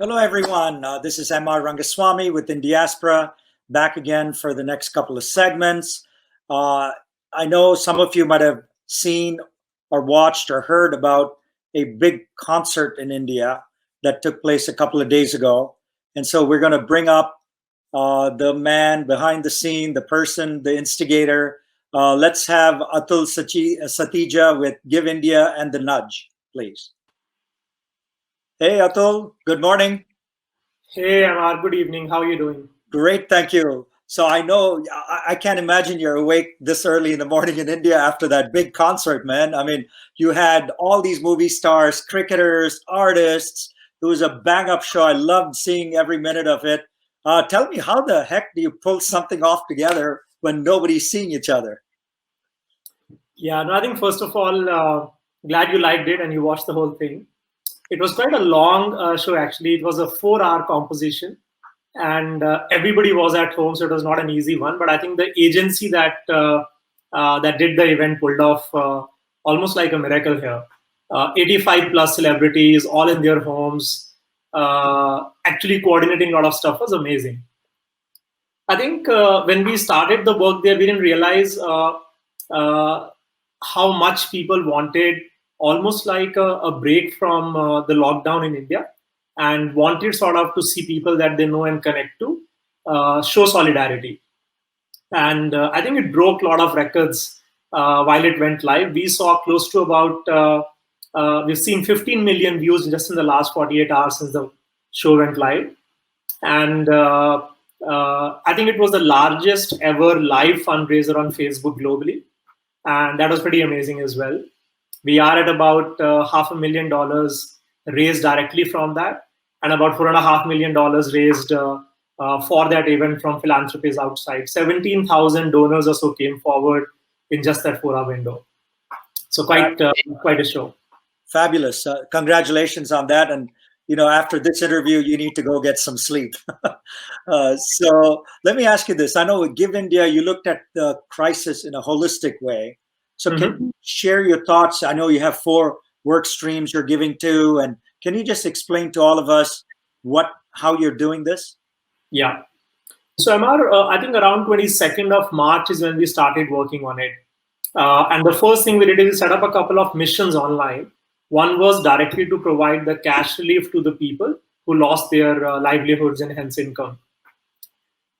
Hello, everyone. This is M.R. Rangaswamy with Indiaspora, back again for the next couple of segments. I know some of you might have seen or watched or heard about a big concert in India that took place a couple of days ago. And so we're going to bring up the man behind the scene, the person, the instigator. Let's have Atul Satija with Give India and the Nudge, please. Hey, Atul. Good morning. Hey, Amar. Good evening. How are you doing? Great, thank you. So I know I can't imagine you're awake this early in the morning in India after that big concert, man. I mean, you had all these movie stars, cricketers, artists. It was a bang-up show. I loved seeing every minute of it. Tell me, how the heck do you pull something off together when nobody's seeing each other? Yeah, no, I think first of all, glad you liked it and you watched the whole thing. It was quite a long show, actually. It was a 4-hour composition, and everybody was at home, so it was not an easy one. But I think the agency that did the event pulled off almost like a miracle here. 85 plus celebrities, all in their homes, actually coordinating a lot of stuff was amazing. I think when we started the work there, we didn't realize how much people wanted almost like a break from the lockdown in India, and wanted sort of to see people that they know and connect to, show solidarity. And I think it broke a lot of records while it went live. We saw close to about, we've seen 15 million views just in the last 48 hours since the show went live. And I think it was the largest ever live fundraiser on Facebook globally. And that was pretty amazing as well. We are at about $500,000 raised directly from that, and about $4.5 million raised for that event from philanthropies outside. 17,000 donors or so came forward in just that 4-hour window. So quite a show. Fabulous. Congratulations on that. And after this interview, you need to go get some sleep. So let me ask you this. I know with Give India, you looked at the crisis in a holistic way. So can you share your thoughts? I know you have 4 work streams you're giving to, and can you just explain to all of us how you're doing this? Yeah. So Amar, I think around 22nd of March is when we started working on it. And the first thing we did is set up a couple of missions online. One was directly to provide the cash relief to the people who lost their livelihoods and hence income.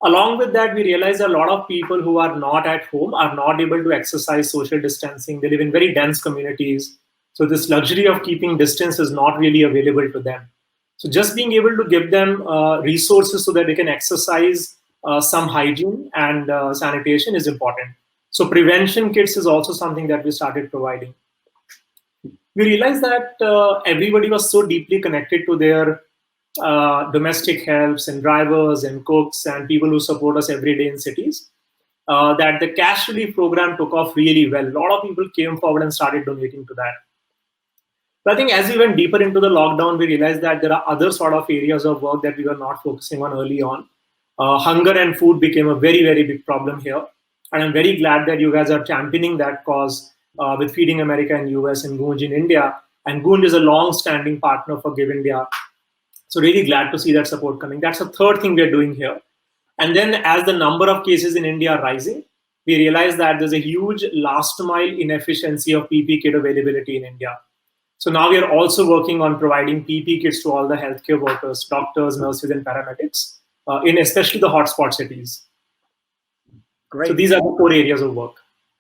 Along with that, we realized a lot of people who are not at home are not able to exercise social distancing. They live in very dense communities. So this luxury of keeping distance is not really available to them. So just being able to give them resources so that they can exercise some hygiene and sanitation is important. So prevention kits is also something that we started providing. We realized that everybody was so deeply connected to their domestic helps and drivers and cooks and people who support us every day in cities, that the cash relief program took off really well. A lot of people came forward and started donating to that. But I think as we went deeper into the lockdown, we realized that there are other sort of areas of work that we were not focusing on early on. Hunger and food became a very, very big problem here. And I'm very glad that you guys are championing that cause with Feeding America in US and Goonj in India. And Goonj is a long-standing partner for Give India. So really glad to see that support coming. That's the third thing we're doing here. And then as the number of cases in India are rising, we realize that there's a huge last mile inefficiency of PP kit availability in India. So now we are also working on providing PP kits to all the healthcare workers, doctors, nurses, and paramedics, in especially the hotspot cities. Great. So these are the 4 areas of work.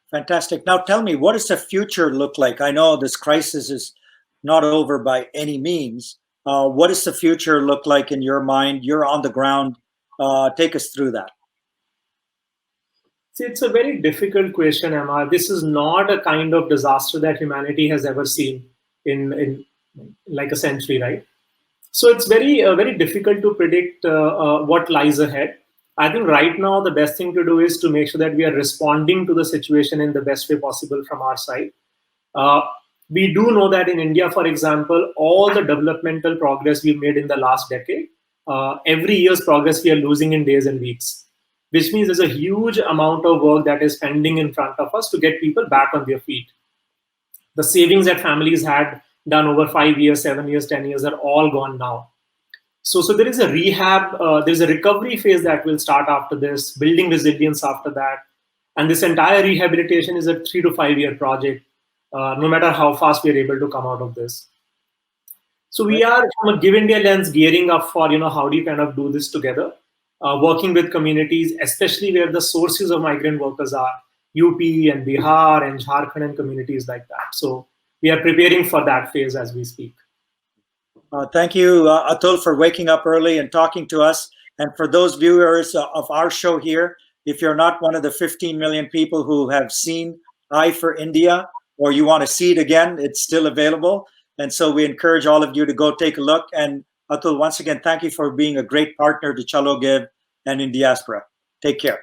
Fantastic. Now tell me, what does the future look like? I know this crisis is not over by any means. What does the future look like in your mind? You're on the ground. Take us through that. See, it's a very difficult question, Emma. This is not a kind of disaster that humanity has ever seen in like a century, right? So it's very difficult to predict what lies ahead. I think right now the best thing to do is to make sure that we are responding to the situation in the best way possible from our side. We do know that in India, for example, all the developmental progress we've made in the last decade, every year's progress we are losing in days and weeks, which means there's a huge amount of work that is pending in front of us to get people back on their feet. The savings that families had done over 5 years, 7 years, 10 years are all gone now. So there is a rehab, there's a recovery phase that will start after this, building resilience after that. And this entire rehabilitation is a 3 to 5 year project, no matter how fast we are able to come out of this. So we are, from a GiveIndia lens, gearing up for, how do you kind of do this together, working with communities, especially where the sources of migrant workers are, UP and Bihar and Jharkhand and communities like that. So we are preparing for that phase as we speak. Thank you, Atul, for waking up early and talking to us. And for those viewers of our show here, if you're not one of the 15 million people who have seen I for India, or you want to see it again, it's still available. And so we encourage all of you to go take a look. And Atul, once again, thank you for being a great partner to ChaloGive and in Diaspora. Take care.